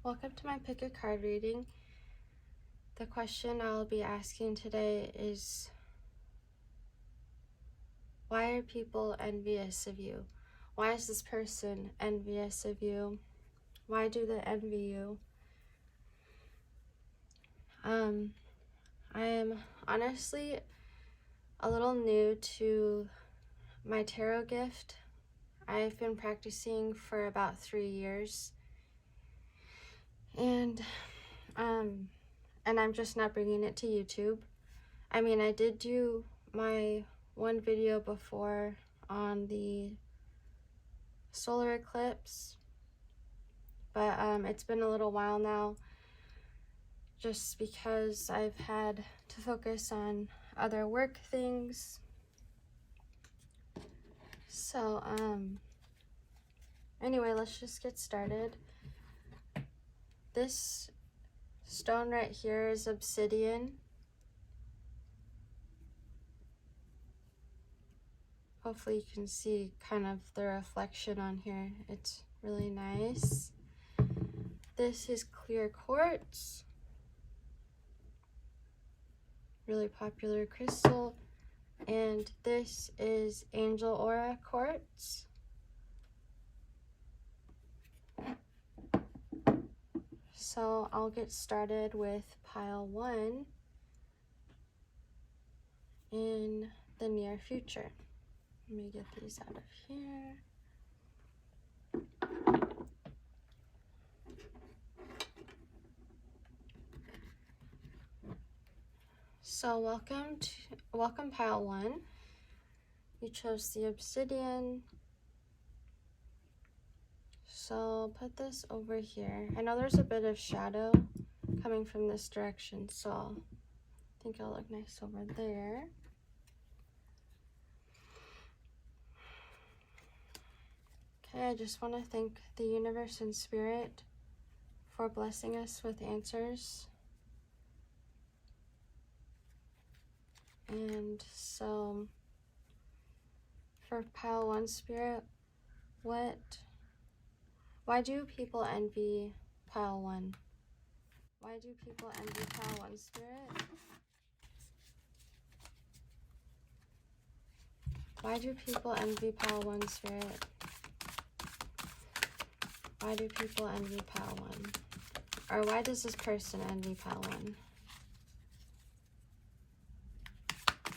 Welcome to my pick a card reading. The question I'll be asking today is, why are people envious of you? Why is this person envious of you? Why do they envy you? I am honestly a little new to my tarot gift. I've been practicing for about 3 years. And I'm just not bringing it to YouTube. I mean, I did do my one video before on the solar eclipse, but it's been a little while now just because I've had to focus on other work things. So anyway, let's just get started. This stone right here is obsidian. Hopefully you can see kind of the reflection on here. It's really nice. This is clear quartz. Really popular crystal. And this is angel aura quartz. So I'll get started with pile 1 in the near future. Let me get these out of here. So welcome pile 1. You chose the obsidian. So I'll put this over here. I know there's a bit of shadow coming from this direction, so I think it'll look nice over there. Okay, I just want to thank the universe and spirit for blessing us with answers. And so for pile 1 spirit, why do people envy pile 1? Why do people envy pile 1 spirit? Why do people envy pile 1 spirit? Why do people envy pile 1? Or why does this person envy pile 1?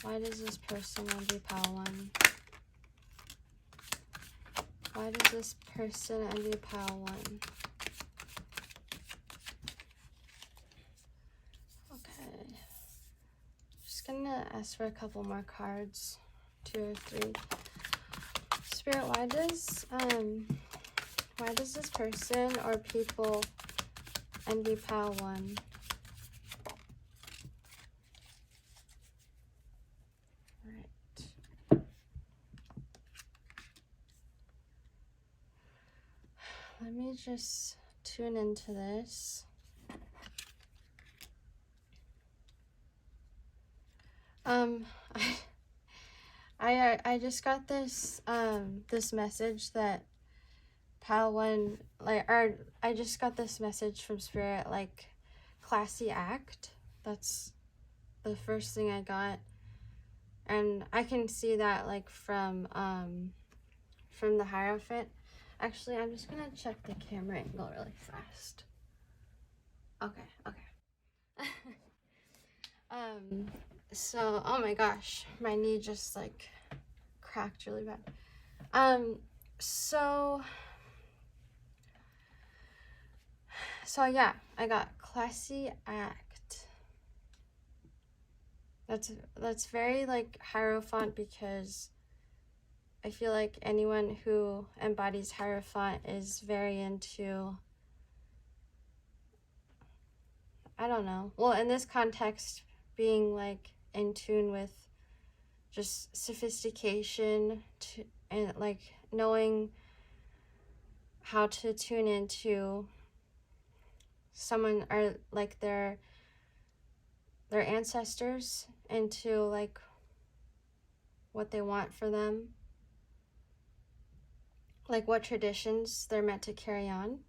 Why does this person envy pile 1? Why does this person envy pile 1? Okay. Just gonna ask for a couple more cards. 2 or 3. Spirit, why does this person or people envy pile 1? Right. Let me just tune into this. I just got this this message that pile 1, I just got this message from spirit, like, classy act. That's the first thing I got, and I can see that like from the Hierophant. Actually, I'm just gonna check the camera angle really fast. Okay. So, oh my gosh, my knee just like cracked really bad. So yeah, I got classy act. That's very like Hierophant, because I feel like anyone who embodies Hierophant is very into, I don't know, well, in this context, being like in tune with just sophistication and like knowing how to tune into someone, or like their ancestors, into like what they want for them, like what traditions they're meant to carry on.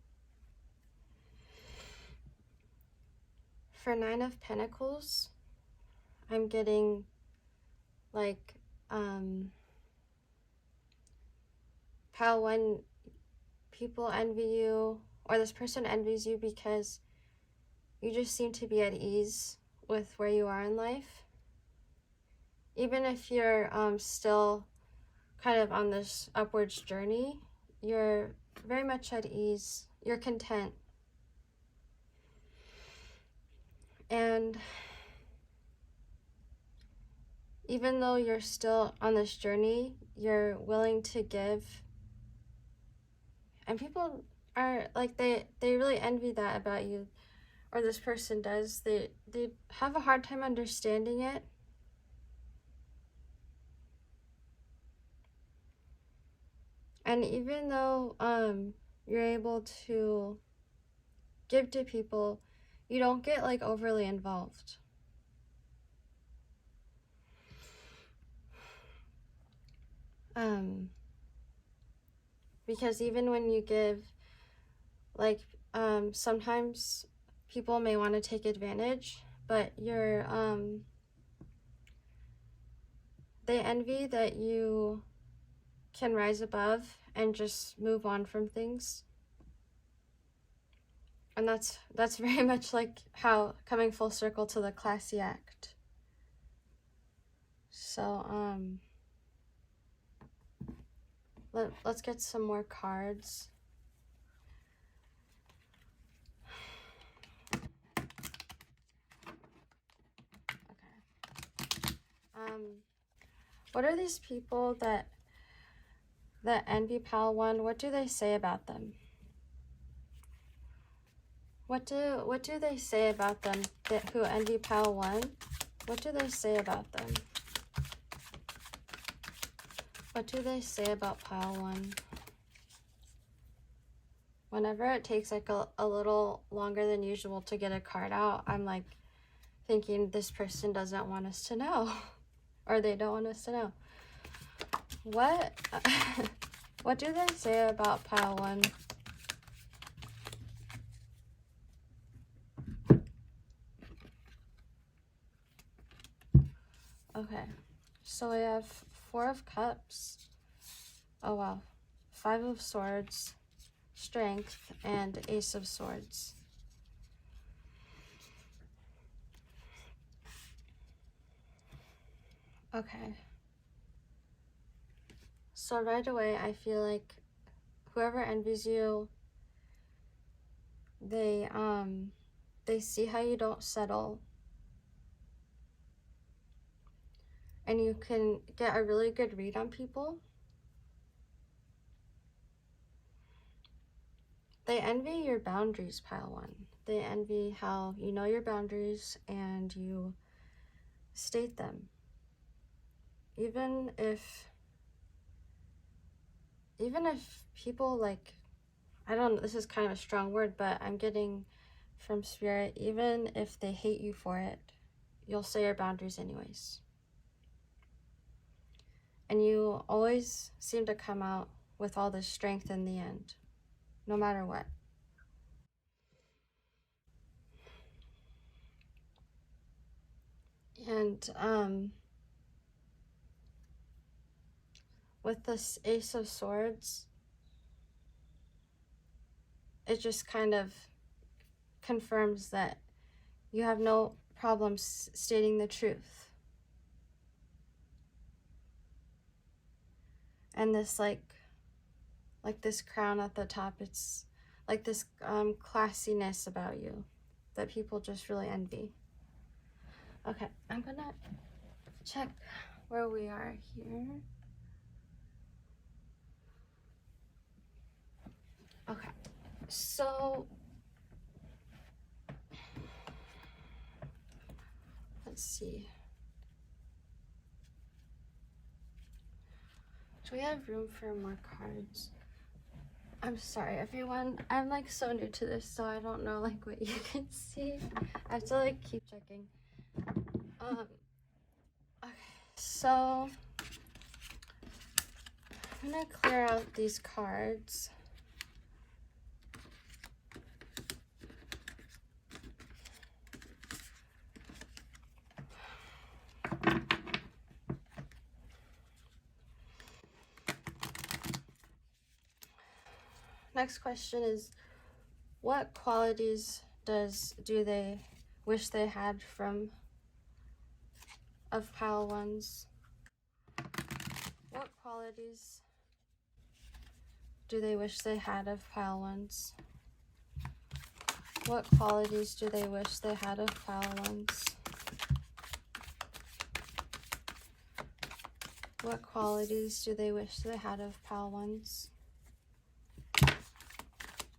for 9 of Pentacles, I'm getting like how when people envy you, or this person envies you because you just seem to be at ease with where you are in life. Even if you're still kind of on this upwards journey, you're very much at ease. You're content. And even though you're still on this journey, you're willing to give. And people are like, they really envy that about you, or this person does. They have a hard time understanding it. And even though you're able to give to people, you don't get like overly involved. Because even when you give, like sometimes people may want to take advantage, but you're they envy that you can rise above and just move on from things. And that's very much like how, coming full circle to the classy act. So let's get some more cards. Okay. What are these people that envy Pile 1? What do they say about them? What do they say about them who envy Pile 1? What do they say about them? What do they say about Pile 1? Whenever it takes like a little longer than usual to get a card out, I'm like thinking this person doesn't want us to know. Or they don't want us to know. What what do they say about Pile 1? Okay, so we have 4 of Cups. Oh wow. 5 of Swords, Strength, and Ace of Swords. Okay. So right away, I feel like whoever envies you, they see how you don't settle. And you can get a really good read on people. They envy your boundaries, Pile 1. They envy how you know your boundaries and you state them. Even if people like, I don't know, this is kind of a strong word, but I'm getting from Spirit, even if they hate you for it, you'll say your boundaries anyways. And you always seem to come out with all this strength in the end, no matter what. And with this Ace of Swords, it just kind of confirms that you have no problem stating the truth. And this like this crown at the top, it's like this classiness about you that people just really envy. Okay, I'm gonna check where we are here. Okay, so let's see. Do we have room for more cards? I'm sorry, everyone. I'm like so new to this, so I don't know like what you can see. I have to like keep checking. Okay, so I'm gonna clear out these cards. Next question is, what qualities do they wish they had of pile ones? What qualities do they wish they had of pile ones? What qualities do they wish they had of pile ones? What qualities do they wish they had of pile ones?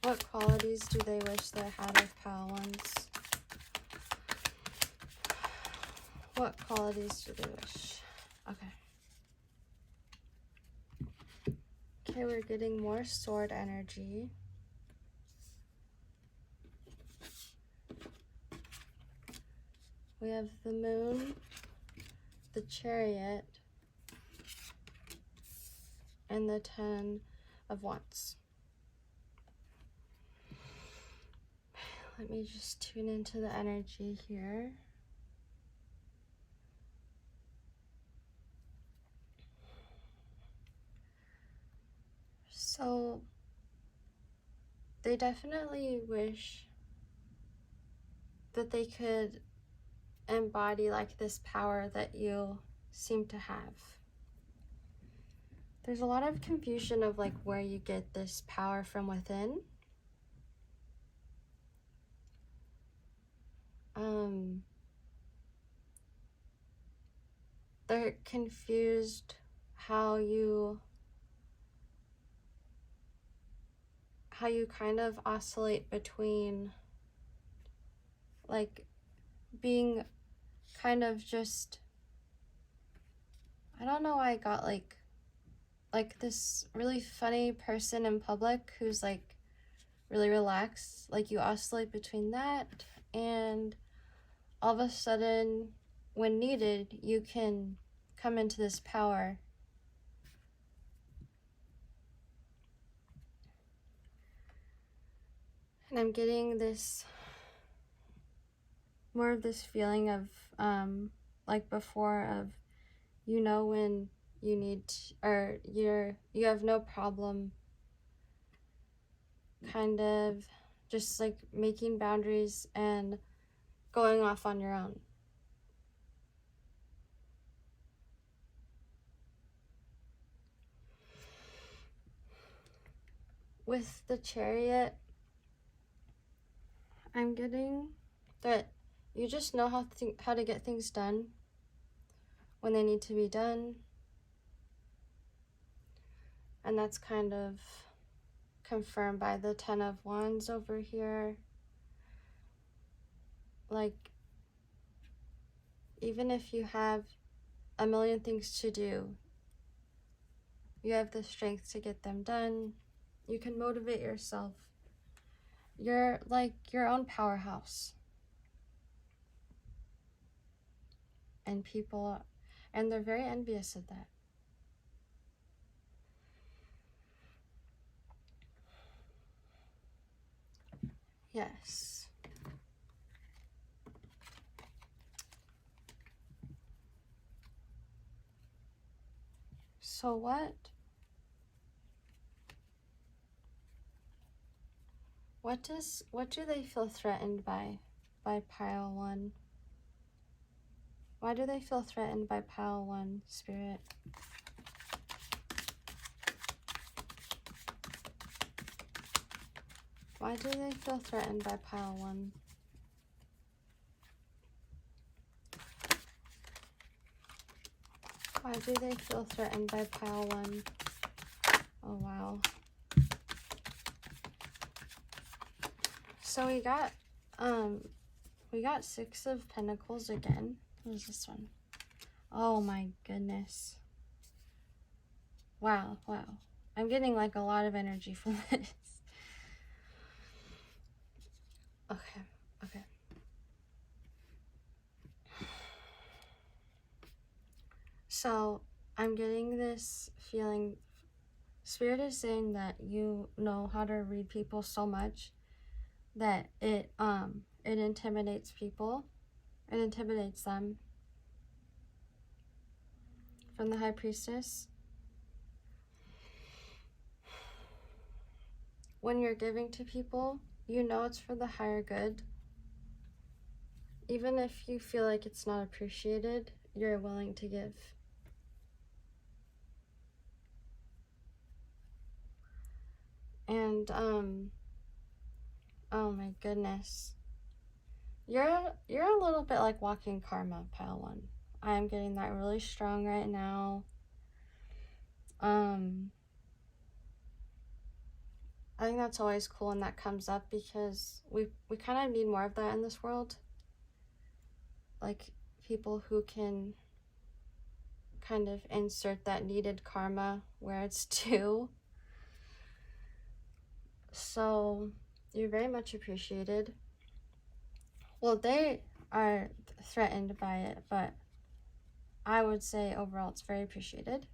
What qualities do they wish they had of pile ones? What qualities do they wish? Okay. Okay, we're getting more sword energy. We have the moon, the chariot, and the 10 of wands. Let me just tune into the energy here. So they definitely wish that they could embody like this power that you seem to have. There's a lot of confusion of like where you get this power from within. They're confused how you kind of oscillate between like being kind of just, I don't know why I got like this really funny person in public who's like really relaxed. Like you oscillate between that and all of a sudden when needed you can come into this power. And I'm getting this more of this feeling of like before of, you know, when you need or you have no problem kind of just like making boundaries and going off on your own. With the chariot, I'm getting that you just know how to get things done when they need to be done. And that's kind of confirmed by the 10 of wands over here. Like, even if you have a million things to do, you have the strength to get them done. You can motivate yourself. You're like your own powerhouse. And they're very envious of that. Yes. So what do they feel threatened by pile 1? Why do they feel threatened by pile 1, Spirit? Why do they feel threatened by pile 1? Why do they feel threatened by pile 1? Oh, wow. So we got 6 of Pentacles again. What is this one? Oh my goodness. Wow. I'm getting like a lot of energy from this. Okay. So I'm getting this feeling, Spirit is saying that you know how to read people so much that it intimidates people. It intimidates them. From the High Priestess. when you're giving to people, you know it's for the higher good. Even if you feel like it's not appreciated, you're willing to give. And oh my goodness, you're a little bit like walking karma, pile 1. I'm getting that really strong right now. I think that's always cool when that comes up, because we kind of need more of that in this world. Like, people who can kind of insert that needed karma where it's due. So you're very much appreciated. Well, they are threatened by it, but I would say overall it's very appreciated.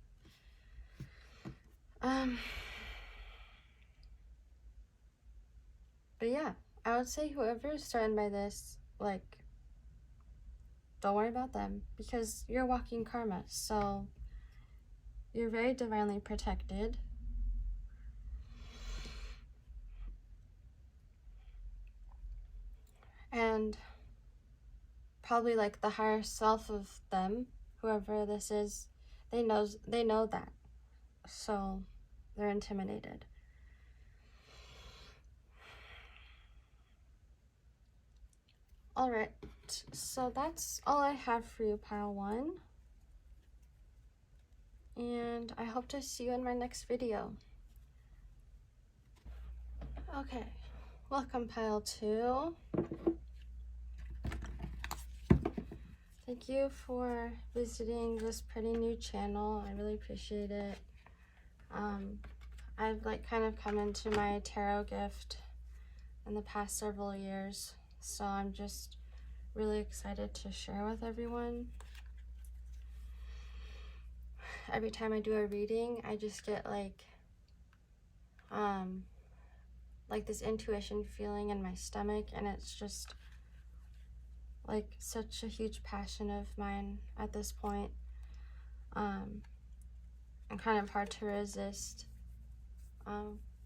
But yeah, I would say whoever is threatened by this, like, don't worry about them, because you're walking karma, so you're very divinely protected. And probably like the higher self of them, whoever this is, they know that, so they're intimidated. All right, so that's all I have for you, pile 1, and I hope to see you in my next video. Okay, welcome, pile 2. Thank you for visiting this pretty new channel. I really appreciate it. I've like kind of come into my tarot gift in the past several years, so I'm just really excited to share with everyone. Every time I do a reading, I just get like this intuition feeling in my stomach, and it's just like such a huge passion of mine at this point, and kind of hard to resist.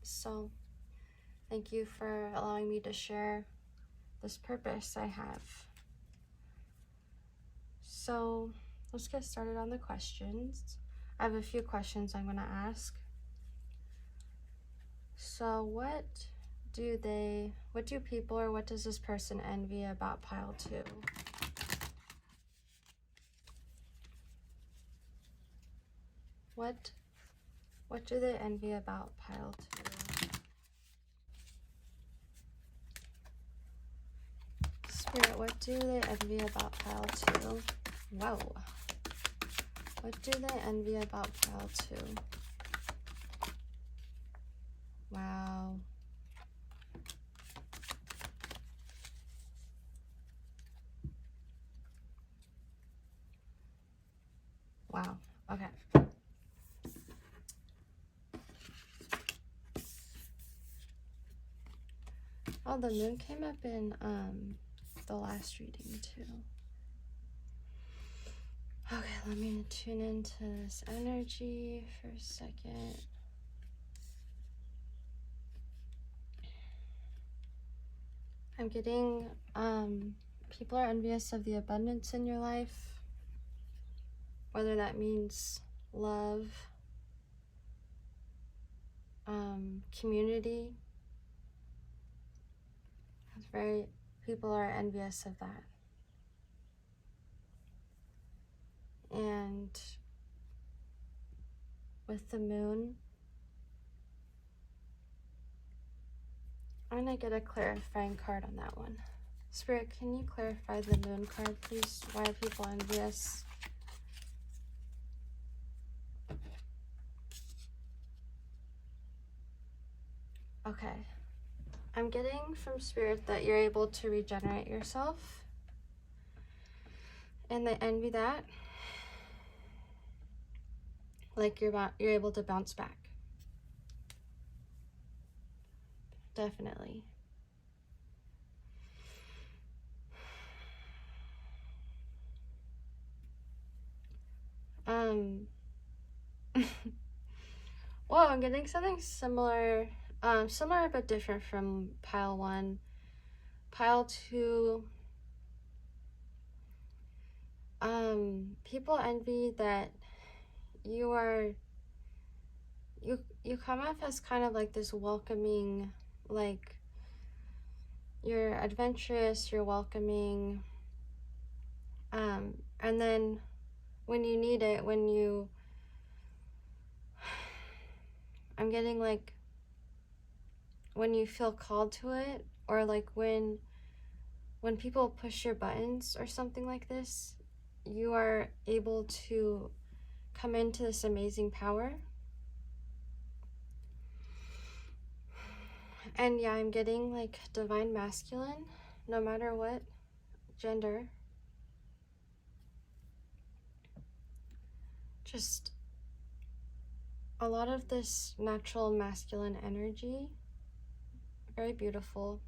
So thank you for allowing me to share this purpose I have. So let's get started on the questions. I have a few questions I'm going to ask. So what do people, or what does this person envy about pile 2? What do they envy about pile 2? Spirit, what do they envy about pile 2? Whoa. What do they envy about pile 2? Wow. Wow. Okay. Oh, the moon came up in the last reading too. Okay, let me tune into this energy for a second. I'm getting people are envious of the abundance in your life, whether that means love, community. People are envious of that. And with the moon, I'm gonna get a clarifying card on that one. Spirit, can you clarify the moon card, please? Why are people envious? Okay. I'm getting from Spirit that you're able to regenerate yourself, and they envy that. Like you're able to bounce back. Definitely. Well, I'm getting something similar Similar but different from pile 1. Pile 2, people envy that you come off as kind of like this welcoming, like you're adventurous, you're welcoming, and then when you need it, I'm getting like when you feel called to it, or like when people push your buttons or something like this, you are able to come into this amazing power. And yeah, I'm getting like divine masculine, no matter what gender. Just a lot of this natural masculine energy. Very beautiful.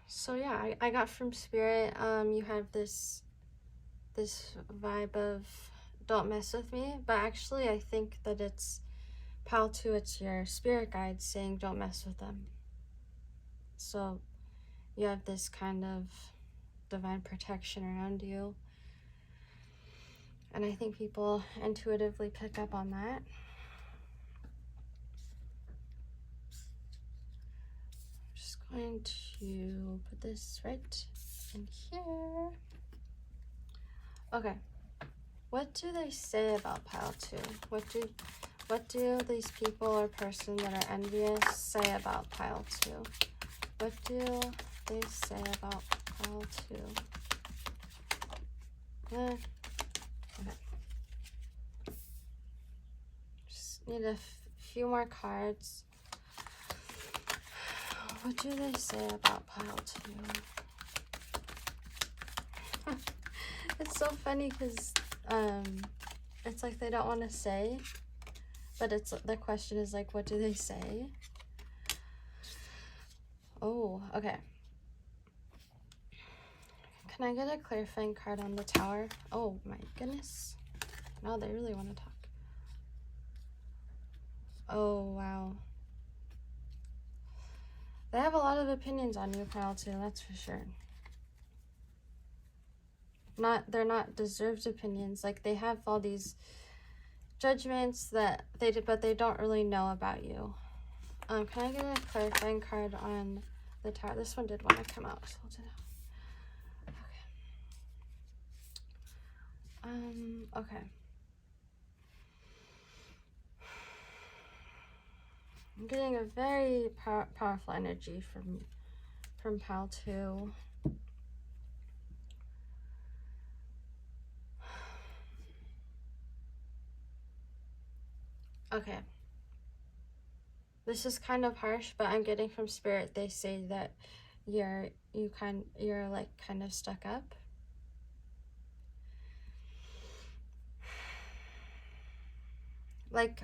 So yeah, I got from Spirit, you have this vibe of don't mess with me, but actually I think that it's pile 2, it's your spirit guide saying don't mess with them. So you have this kind of divine protection around you, and I think people intuitively pick up on that. I'm just going to put this right in here. Okay, what do they say about pile 2? What do these people or person that are envious say about pile 2? What do they say about pile 2? Okay. Just need a few more cards. What do they say about pile 2? It's so funny because it's like they don't want to say, but it's the question is like, what do they say? Oh, okay. Can I get a clarifying card on the Tower? Oh my goodness. No, they really want to talk. Oh, wow. They have a lot of opinions on you, pile 2, that's for sure. They're not deserved opinions. Like, they have all these judgments that but they don't really know about you. Can I get a clarifying card on the Tower? This one did want to come out, so I'll do that. Okay. I'm getting a very powerful energy from pile 2. Okay. This is kind of harsh, but I'm getting from Spirit, they say that you're like kind of stuck up. Like,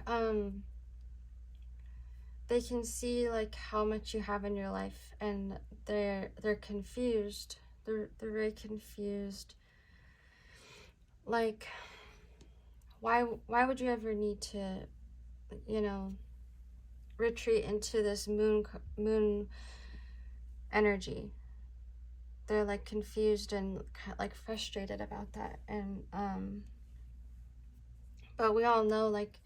they can see like how much you have in your life, and they're confused. They're very confused. Like, why would you ever need to, retreat into this moon energy? They're like confused and like frustrated about that. And but we all know like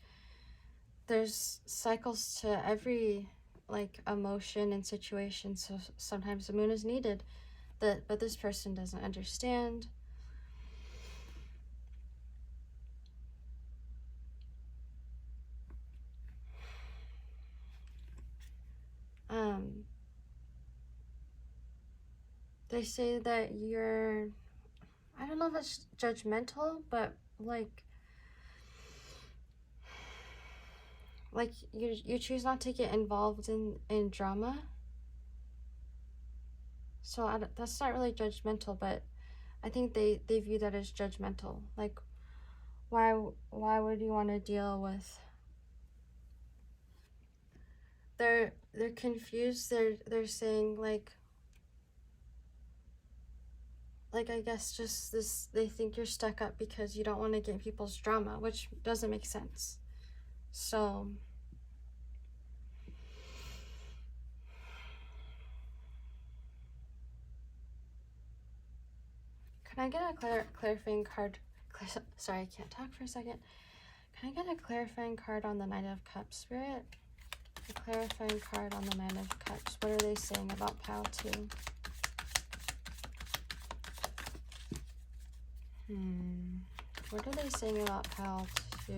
there's cycles to every like emotion and situation, so sometimes the moon is needed, but this person doesn't understand. They say that you're, I don't know if it's judgmental, but like you choose not to get involved in drama. So that's not really judgmental, but I think they view that as judgmental. Like, why would you want to deal with? They're confused. They're saying like, like, I guess just this, they think you're stuck up because you don't want to get people's drama, which doesn't make sense. So can I get a clarifying card? Sorry, I can't talk for a second. Can I get a clarifying card on the Knight of Cups, Spirit? A clarifying card on the Knight of Cups. What are they saying about pile 2? What are they saying about pile 2,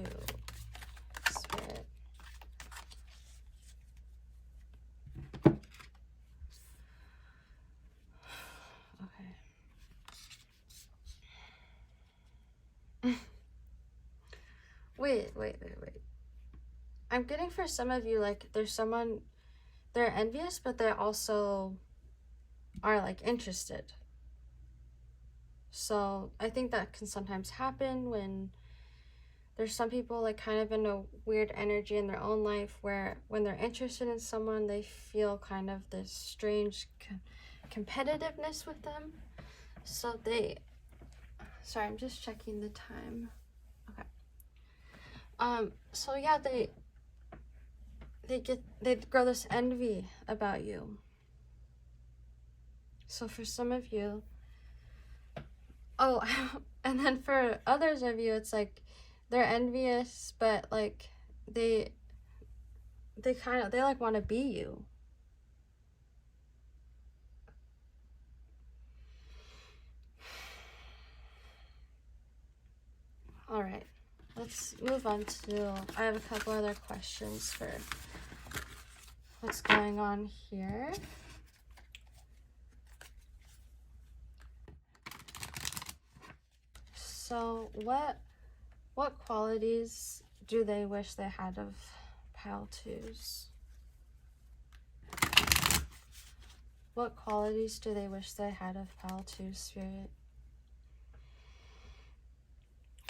Spirit? Okay. Wait. I'm getting for some of you, like, there's someone, they're envious, but they also are, like, interested. So I think that can sometimes happen when there's some people, like, kind of in a weird energy in their own life where when they're interested in someone, they feel kind of this strange competitiveness with them. So sorry, I'm just checking the time. Okay. So yeah, they grow this envy about you. So for some of you, and then for others of you, it's like they're envious, but like they like want to be you. All right, let's move on to, I have a couple other questions for what's going on here. So what qualities do they wish they had of pile 2s? What qualities do they wish they had of pile 2, Spirit?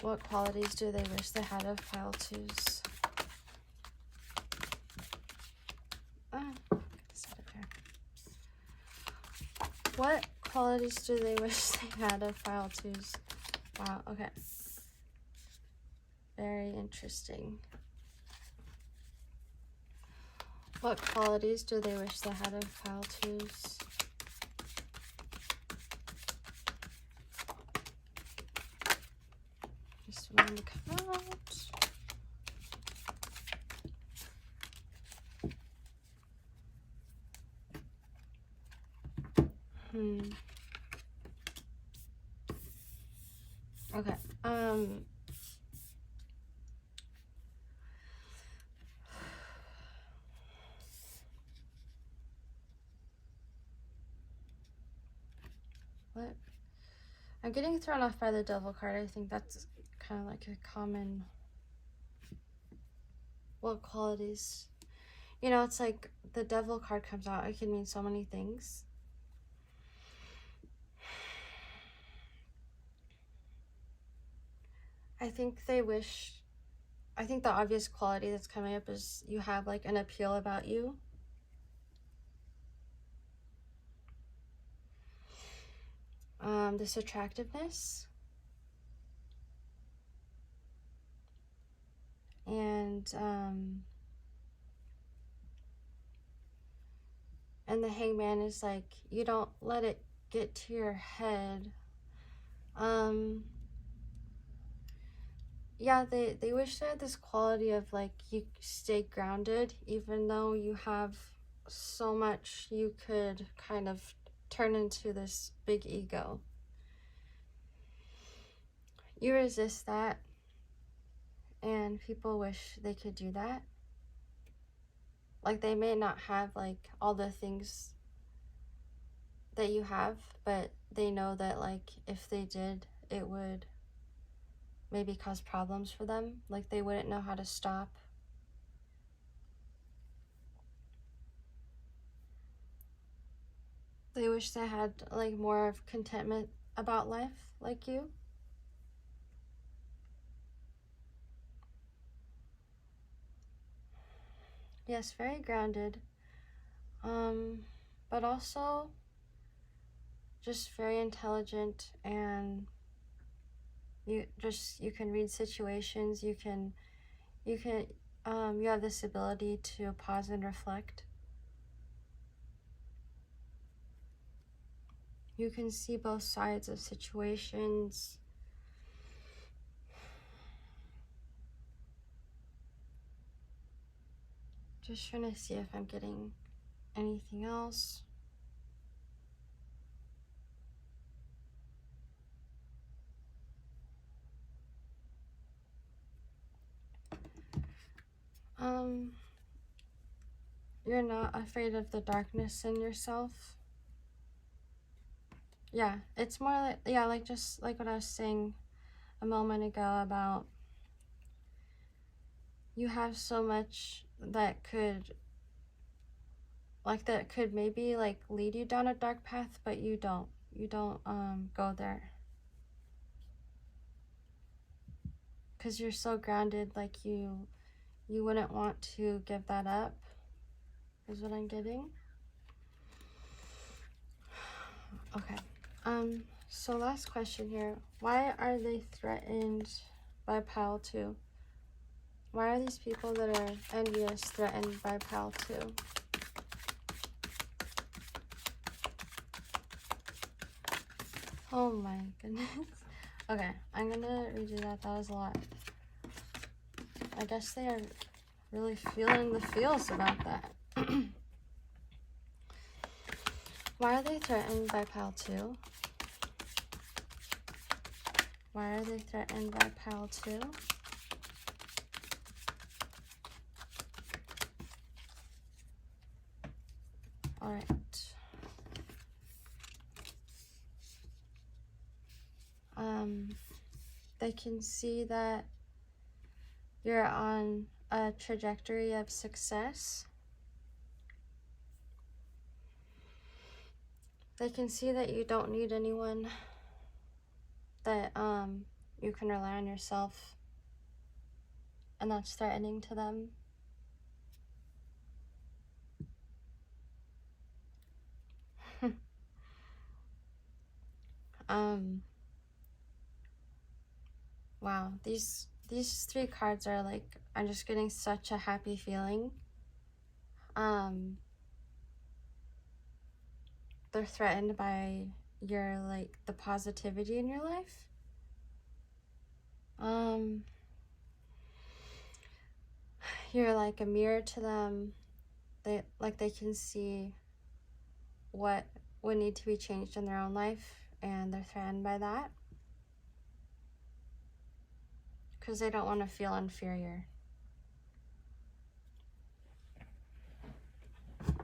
What qualities do they wish they had of pile 2s? What qualities do they wish they had of pile 2s? Wow, okay. Very interesting. What qualities do they wish they had of pile 2s? Just one come out. Okay. What? I'm getting thrown off by the Devil card. I think that's kind of like a common. What qualities? You know, it's like the Devil card comes out. It can mean so many things. I think the obvious quality that's coming up is you have like an appeal about you. This attractiveness. And the Hangman is like, you don't let it get to your head. Yeah, they wish they had this quality of like you stay grounded even though you have so much you could kind of turn into this big ego. You resist that, and people wish they could do that. Like they may not have like all the things that you have, but they know that like if they did, it would maybe cause problems for them. Like they wouldn't know how to stop. They wish they had like more of contentment about life like you. Yes, very grounded. But also just very intelligent, and you can read situations. You have this ability to pause and reflect. You can see both sides of situations. Just trying to see if I'm getting anything else. You're not afraid of the darkness in yourself. Yeah, it's more like, yeah, like just like what I was saying a moment ago about you have so much that could maybe like lead you down a dark path, but you don't go there because you're so grounded. Like you wouldn't want to give that up, is what I'm getting. Okay, so last question here. Why are they threatened by pile 2? Why are these people that are envious threatened by pile 2? Oh my goodness. Okay, I'm gonna redo that. That was a lot. I guess they are really feeling the feels about that. Why are they threatened by pile 2? Why are they threatened by pile 2? All right. They can see that you're on a trajectory of success. They can see that you don't need anyone, that you can rely on yourself, and that's threatening to them. Wow, these 3 cards are like, I'm just getting such a happy feeling. They're threatened by your, like, the positivity in your life. You're like a mirror to them. They can see what would need to be changed in their own life, and they're threatened by that because they don't want to feel inferior.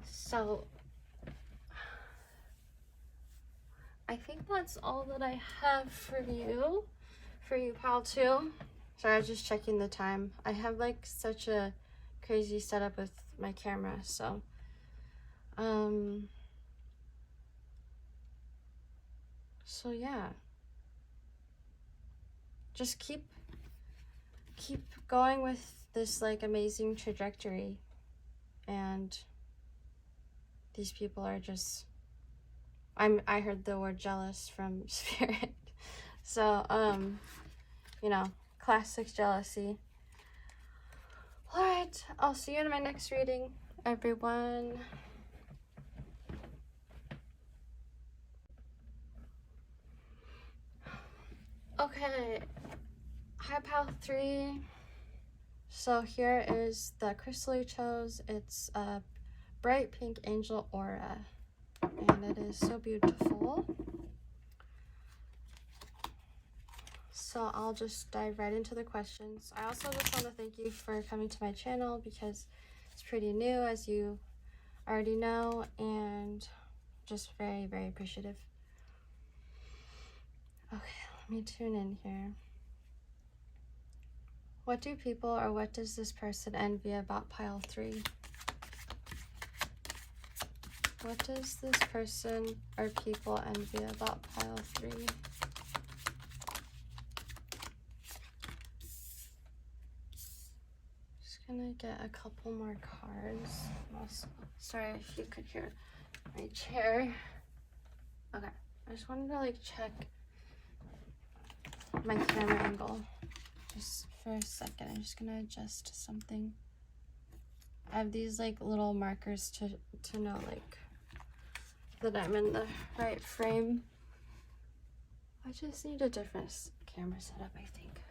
So I think that's all that I have for you, pal 2. Sorry, I was just checking the time. I have like such a crazy setup with my camera, so so yeah, just keep going with this like amazing trajectory, and these people are just, I heard the word jealous from Spirit. So you know, classic jealousy. All right, I'll see you in my next reading, everyone. Okay, hi pal 3. So here is the crystal you chose. It's a bright pink angel aura, and it is so beautiful. So I'll just dive right into the questions. I also just want to thank you for coming to my channel because it's pretty new, as you already know, and just very, very appreciative. Okay, let me tune in here. What do people, or what does this person envy about pile 3? What does this person or people envy about pile 3? Just gonna get a couple more cards. Also, sorry if you could hear my chair. Okay. I just wanted to like check my camera angle just for a second. I'm just gonna adjust something. I have these like little markers to know like that I'm in the right frame. I just need a different camera setup, I think.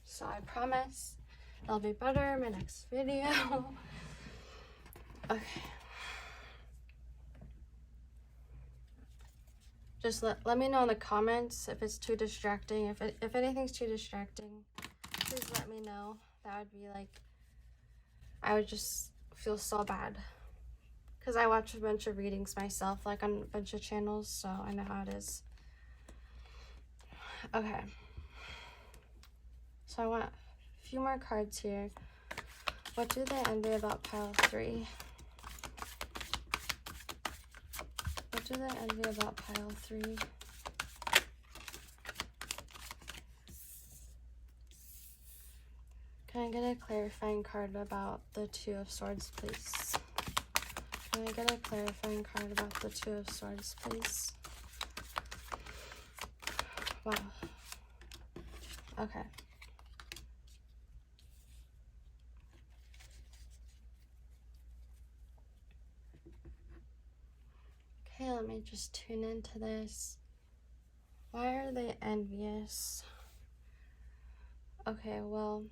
So I promise it'll be better in my next video. Okay. Just let me know in the comments if it's too distracting. If anything's too distracting, please let me know. That would be like, I would just feel so bad. Because I watch a bunch of readings myself, like on a bunch of channels, so I know how it is. Okay. So I want a few more cards here. What do they envy about pile 3? What do they envy about pile 3? Can I get a clarifying card about the 2 of Swords, please? Can I get a clarifying card about the 2 of Swords, please? Wow. Okay. Okay, let me just tune into this. Why are they envious? Okay, well,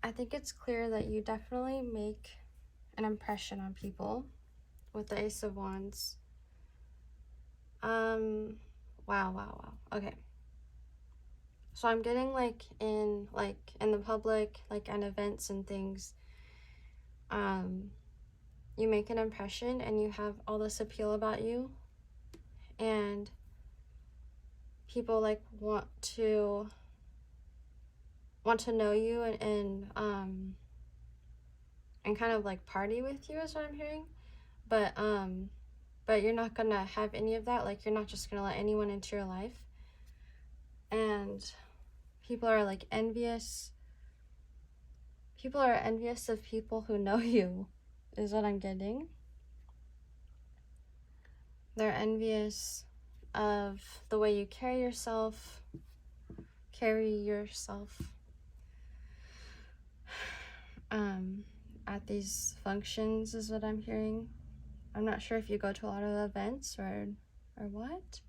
I think it's clear that you definitely make an impression on people with the Ace of Wands. Wow. Okay. So I'm getting like in the public, like at events and things, you make an impression and you have all this appeal about you, and people like want to know you and kind of like party with you is what I'm hearing. But you're not gonna have any of that. Like, you're not just gonna let anyone into your life. And people are like envious. People are envious of people who know you, is what I'm getting. They're envious of the way you carry yourself at these functions is what I'm hearing. I'm not sure if you go to a lot of events or what.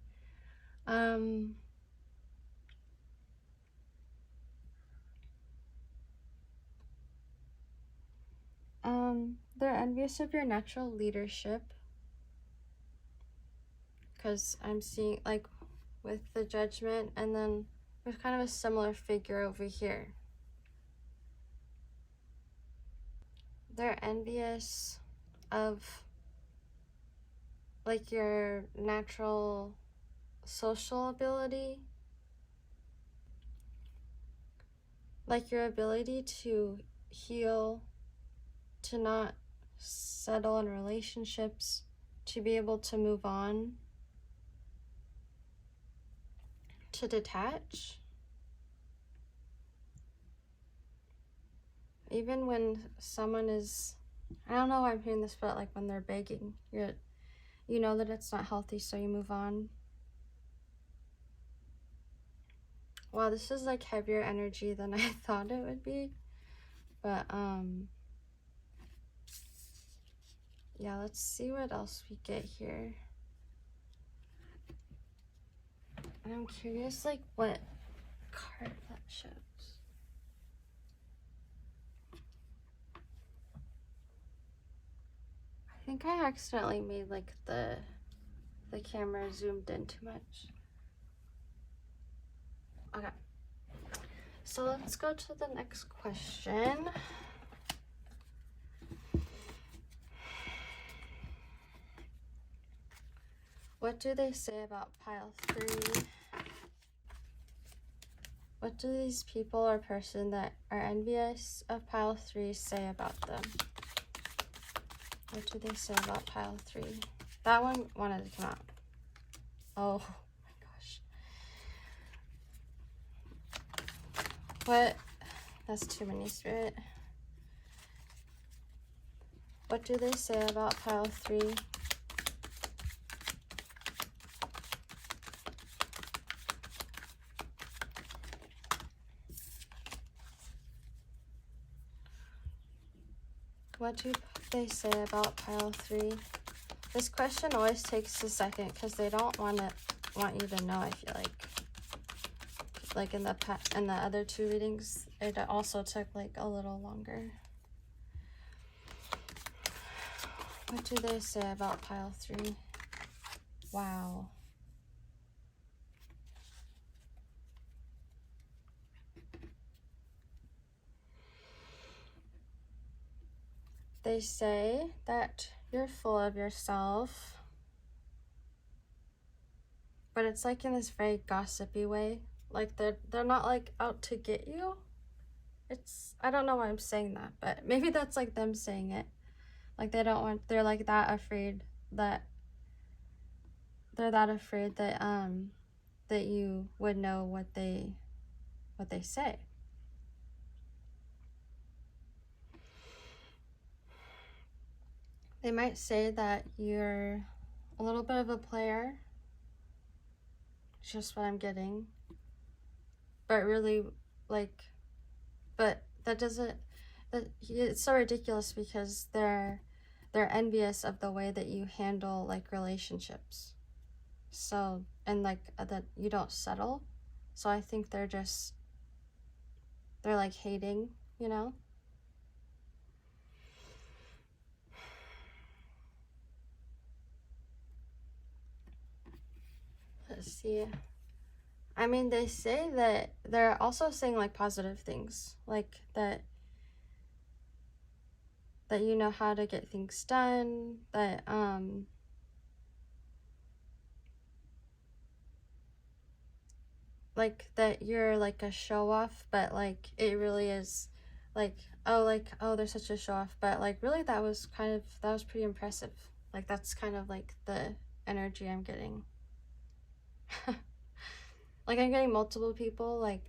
They're envious of your natural leadership, because I'm seeing like with the Judgment, and then there's kind of a similar figure over here. They're envious of like your natural social ability, like your ability to heal, to not settle in relationships, to be able to move on, to detach. Even when someone is, I don't know why I'm hearing this, but like when they're begging, you know that it's not healthy, so you move on. Wow, this is like heavier energy than I thought it would be. But yeah, let's see what else we get here. And I'm curious like what card that shows. I think I accidentally made like the camera zoomed in too much. Okay, so let's go to the next question. What do they say about pile 3? What do these people or person that are envious of pile 3 say about them? What do they say about pile 3? That one wanted to come out. Oh my gosh. What? That's too many, Spirit. What do they say about pile 3? what do they say about pile 3? This question always takes a second because they don't want you to know, I feel like. Like in the other 2 readings, it also took like a little longer. What do they say about pile 3? Wow. They say that you're full of yourself, but it's like in this very gossipy way. Like they're not like out to get you. I don't know why I'm saying that, but maybe that's like them saying it. Like they're like that afraid that that you would know what they say. They might say that you're a little bit of a player. It's just what I'm getting. But really, like, but that doesn't, it's so ridiculous because they're envious of the way that you handle like relationships. So, and like that you don't settle. So I think they're like hating, you know? Let's see. I mean, they say that they're also saying like positive things, like that you know how to get things done, that like that you're like a show off, but like it really is like oh they're such a show off, but like really that was pretty impressive. Like that's kind of like the energy I'm getting. Like I'm getting multiple people like,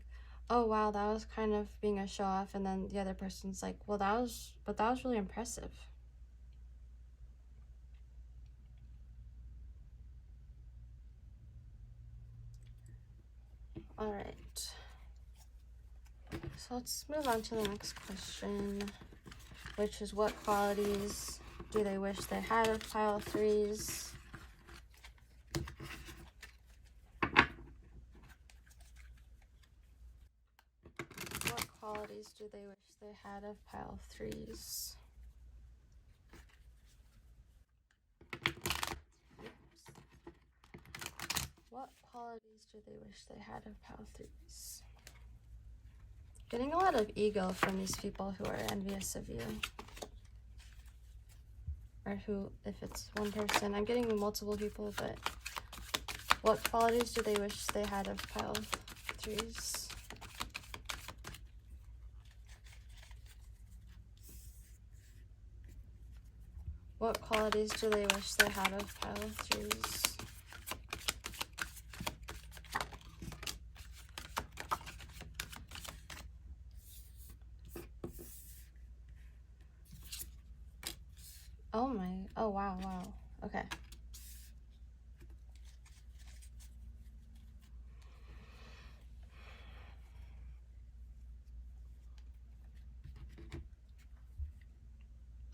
oh wow, that was kind of being a show off, and then the other person's like, well that was really impressive. All right, so let's move on to the next question, which is what qualities do they wish they had of pile 3s? What qualities do they wish they had of pile 3s? What qualities do they wish they had of pile 3s? Getting a lot of ego from these people who are envious of you. Or who, if it's one person, I'm getting multiple people, but what qualities do they wish they had of pile 3s? What qualities do they wish they had of pile 3s? Oh wow, okay.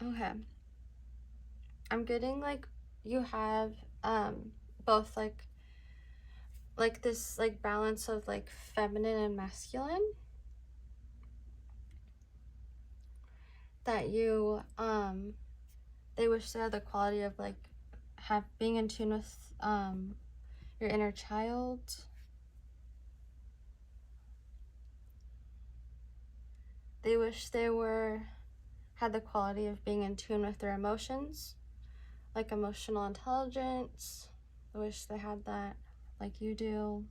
Okay. I'm getting like you have both like this like balance of like feminine and masculine, that you they wish they had the quality of like being in tune with your inner child. They wish they had the quality of being in tune with their emotions, like emotional intelligence. I wish they had that like you do.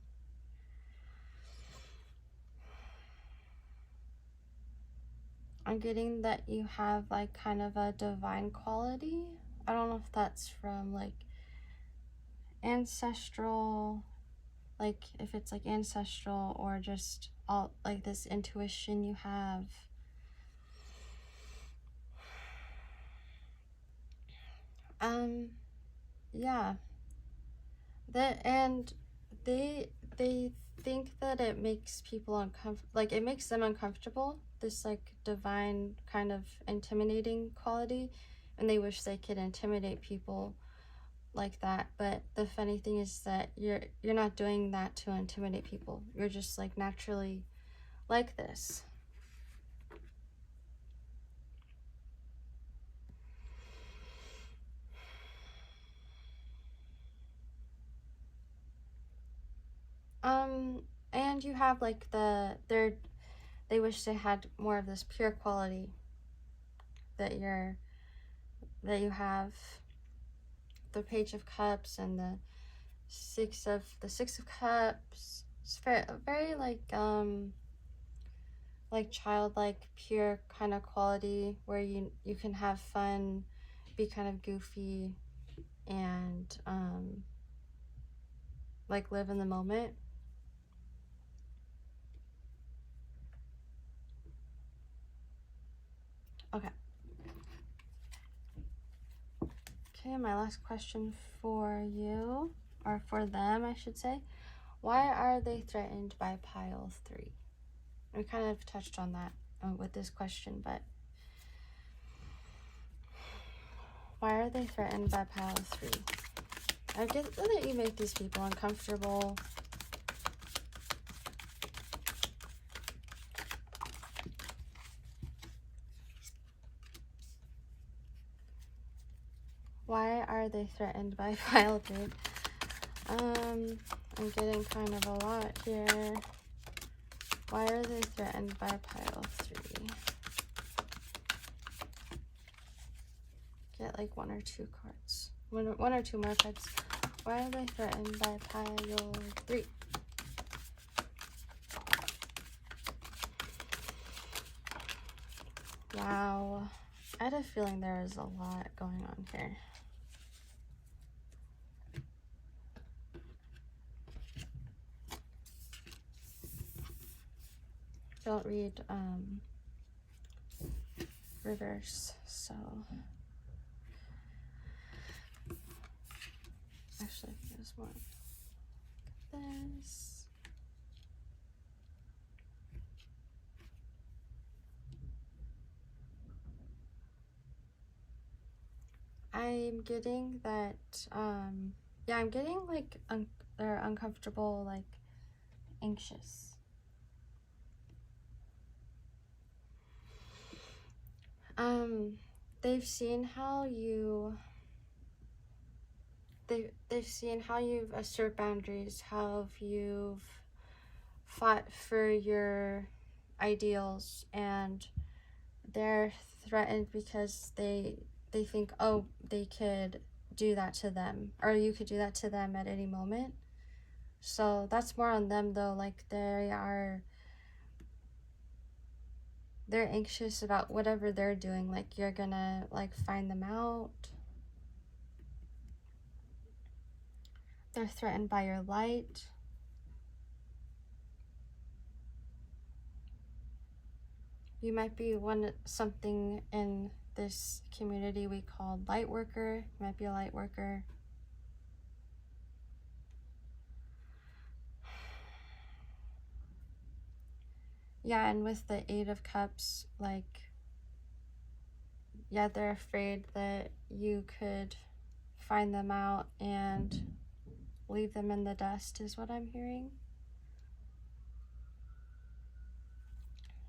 I'm getting that you have like kind of a divine quality. I don't know if that's from like ancestral, like if it's like ancestral or just all like this intuition you have. Yeah. They think that it makes people uncomfortable, like it makes them uncomfortable this like divine kind of intimidating quality, and they wish they could intimidate people like that. But the funny thing is that you're not doing that to intimidate people. You're just like naturally like this. And you have like they wish they had more of this pure quality that you have. The Page of Cups and the Six of Cups. It's very like childlike, pure kind of quality where you can have fun, be kind of goofy, and like live in the moment. Okay. Okay, my last question for you, or for them, I should say. Why are they threatened by pile 3? We kind of touched on that with this question, but why are they threatened by pile 3? I get that you make these people uncomfortable. Why are they threatened by pile 3? I'm getting kind of a lot here. Why are they threatened by pile 3? Get like 1 or 2 cards. One or 2 more cards. Why are they threatened by pile 3? Wow. I had a feeling there was a lot going on here. Don't read reverse, so actually there's more. Look at this. I'm getting that yeah, I'm getting like they're uncomfortable, like anxious. They've seen how they've seen how you've assert boundaries, how you've fought for your ideals, and they're threatened because they think, oh, they could do that to them, or you could do that to them at any moment. So that's more on them though. Like they're anxious about whatever they're doing. Like you're gonna like find them out. They're threatened by your light. You might be something in this community we call light worker. You might be a light worker. Yeah, and with the 8 of Cups, like, yeah, they're afraid that you could find them out and leave them in the dust is what I'm hearing.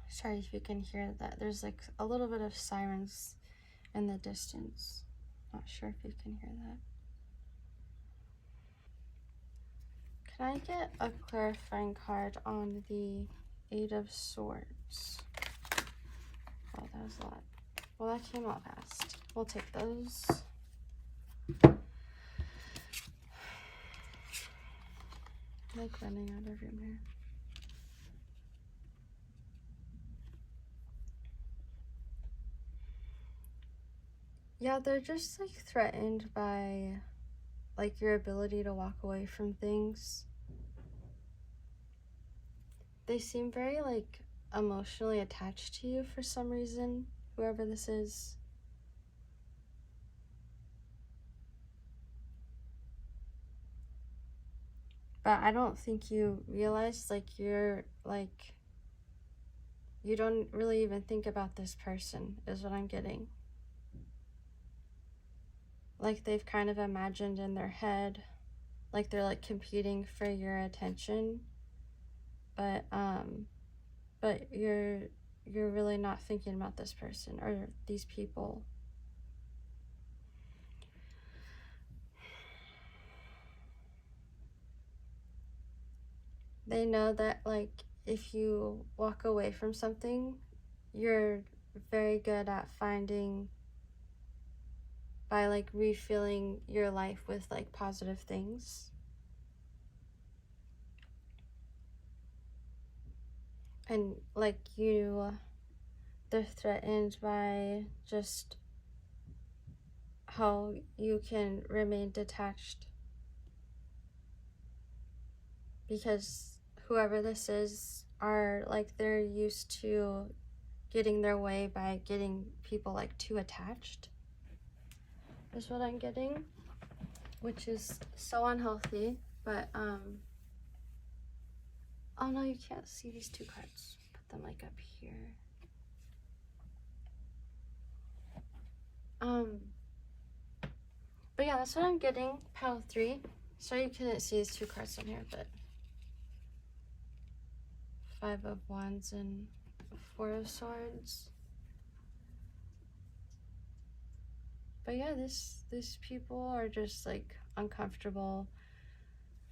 Sorry if you can hear that. There's like a little bit of sirens in the distance. Not sure if you can hear that. Can I get a clarifying card on the 8 of Swords? Oh, that was a lot. Well, that came out fast. We'll take those. I'm like running out of room here. Yeah, they're just like threatened by like your ability to walk away from things. They seem very like emotionally attached to you for some reason, whoever this is. But I don't think you realize like you're like you don't really even think about this person, is what I'm getting. Like they've kind of imagined in their head, like they're like competing for your attention, but you're really not thinking about this person or these people. They know that, like, if you walk away from something, you're very good at finding, by like refilling your life with like positive things. And like they're threatened by just how you can remain detached, because whoever this is are like, they're used to getting their way by getting people like too attached, is what I'm getting, which is so unhealthy. But oh no, you can't see these two cards. Put them like up here. But yeah, that's what I'm getting. Pile 3. Sorry you couldn't see these two cards on here, but 5 of Wands and 4 of Swords. But yeah, these people are just like uncomfortable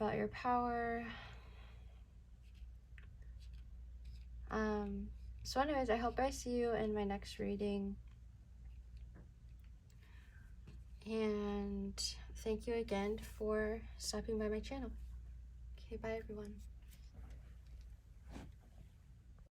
about your power. So anyways, I hope I see you in my next reading. And thank you again for stopping by my channel. Okay, bye everyone.